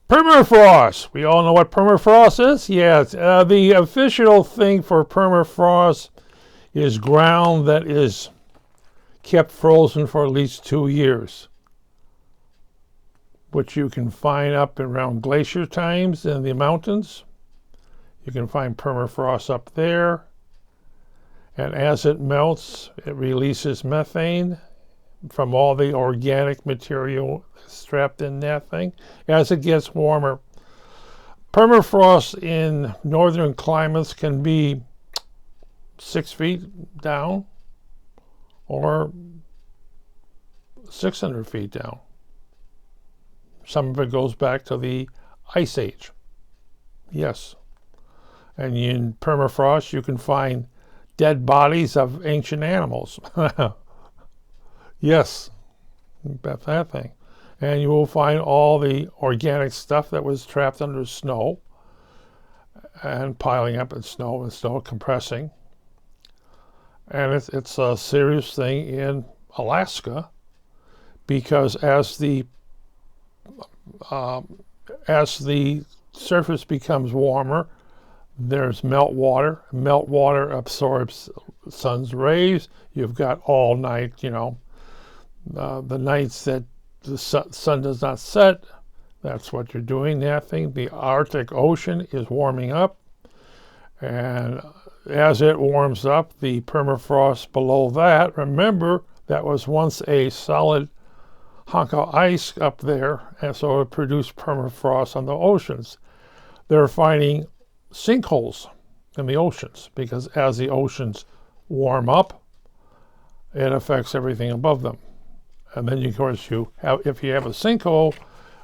Permafrost. We all know what permafrost is? Yes. The official thing for permafrost is ground that is kept frozen for at least 2 years, which you can find up around glacier times in the mountains. You can find permafrost up there. And as it melts, it releases methane from all the organic material trapped in that thing. As it gets warmer, permafrost in northern climates can be 6 feet down or 600 feet down. Some of it goes back to the Ice Age. Yes. And in permafrost, you can find dead bodies of ancient animals. Yes, that thing. And you will find all the organic stuff that was trapped under snow and piling up in snow and snow compressing. And it's a serious thing in Alaska because as the surface becomes warmer, there's meltwater. Meltwater absorbs sun's rays. You've got all night, the nights that the sun does not set. That's what you're doing, that thing. The Arctic Ocean is warming up. And as it warms up, the permafrost below that, remember, that was once a solid hunk of ice up there, and so it produced permafrost on the oceans. They're finding sinkholes in the oceans because as the oceans warm up, it affects everything above them. And then, of course, if you have a sinkhole,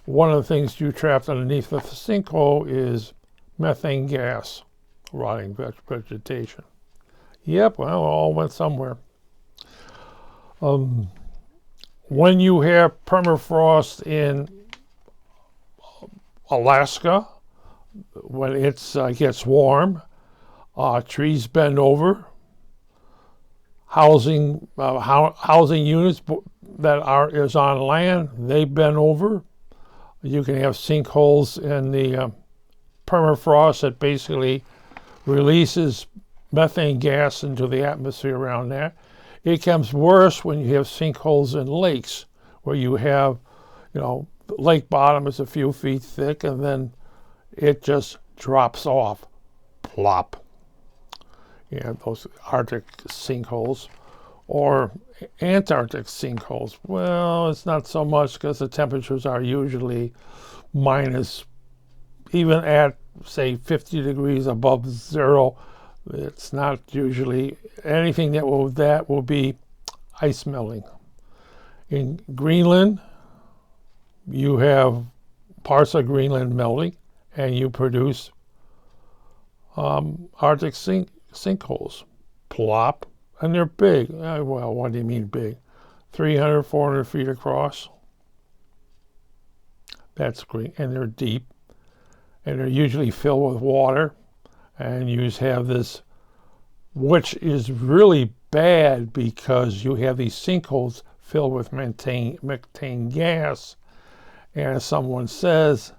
one of the things you trapped underneath the sinkhole is methane gas, rotting vegetation. Yep, well, it all went somewhere. When you have permafrost in Alaska, when it gets warm, trees bend over. Housing units that is on land, they bend over. You can have sinkholes in the permafrost that basically releases methane gas into the atmosphere around that. It becomes worse when you have sinkholes in lakes, where you have, the lake bottom is a few feet thick, and then it just drops off. Plop. Those Arctic sinkholes. Or Antarctic sinkholes. Well, it's not so much because the temperatures are usually minus, even at, say, 50 degrees above zero. It's not usually anything that will be ice melting. In Greenland, you have parts of Greenland melting, and you produce Arctic sinkholes. Plop. And they're big. Well, what do you mean big? 300, 400 feet across. That's great. And they're deep. And they're usually filled with water. And you have this, which is really bad because you have these sinkholes filled with methane gas. And as someone says,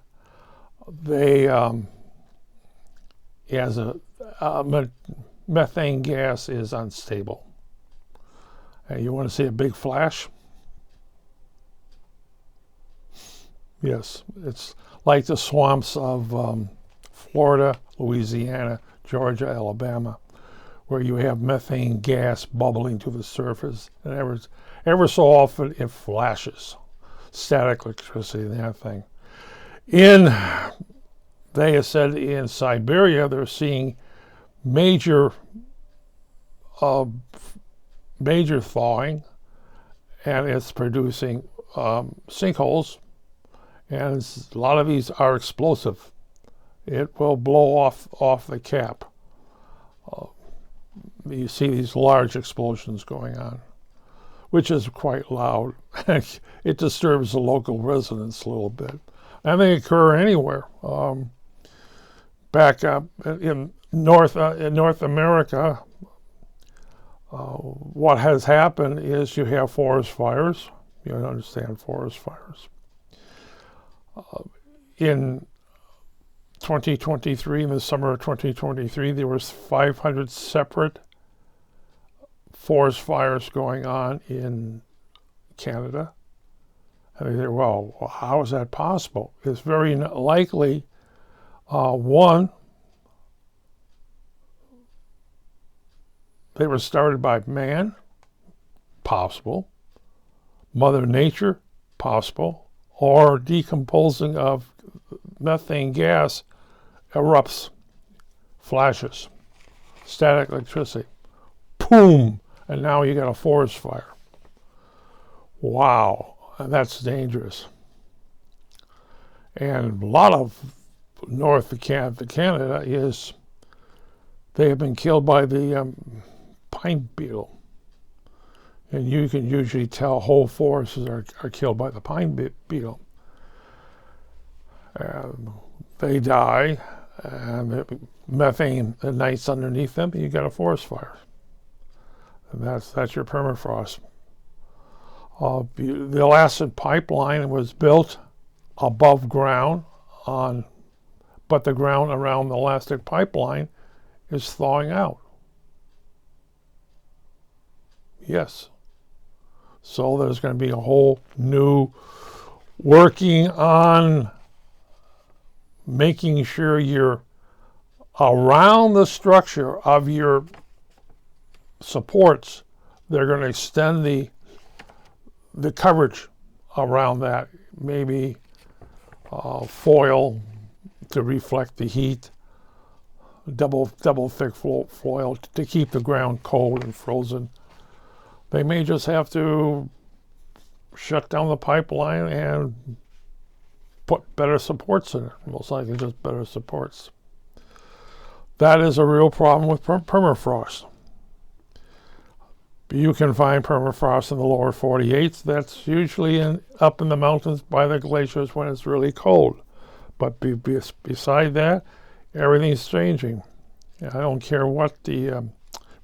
methane gas is unstable. And you want to see a big flash? Yes, it's like the swamps of Florida, Louisiana, Georgia, Alabama, where you have methane gas bubbling to the surface, and ever so often it flashes. Static electricity and that thing. They have said in Siberia they're seeing major thawing, and it's producing sinkholes, and a lot of these are explosive. It will blow off the cap. You see these large explosions going on, which is quite loud. It disturbs the local residents a little bit. And they occur anywhere. Back up in North America, what has happened is you have forest fires. You understand forest fires. in 2023, in the summer of 2023, there was 500 separate forest fires going on in Canada. And they say, well, how is that possible? It's very likely, one, they were started by man, possible, Mother Nature, possible, or decomposing of methane gas erupts, flashes, static electricity, boom, and now you got a forest fire. Wow, and that's dangerous. And a lot of north of Canada is, they have been killed by the pine beetle. And you can usually tell whole forests are killed by the pine beetle. They die, and the methane ignites underneath them, and you got a forest fire. And that's your permafrost. The Alaskan pipeline was built above ground, but the ground around the elastic pipeline is thawing out. Yes. So there's going to be a whole new working on making sure you're around the structure of your supports. They're going to extend the coverage around that, maybe foil to reflect the heat, double thick foil to keep the ground cold and frozen. They may just have to shut down the pipeline and put better supports in it, most likely just better supports. That is a real problem with permafrost. You can find permafrost in the lower 48s. That's usually up in the mountains by the glaciers when it's really cold. But beside that, everything's changing. I don't care what the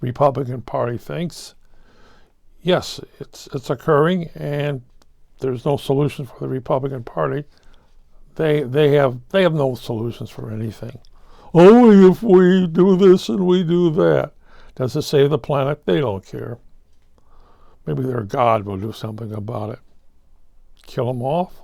Republican Party thinks. Yes, it's occurring, and there's no solution for the Republican Party. They have no solutions for anything. Only if we do this and we do that. Does it save the planet? They don't care. Maybe their God will do something about it. Kill them off?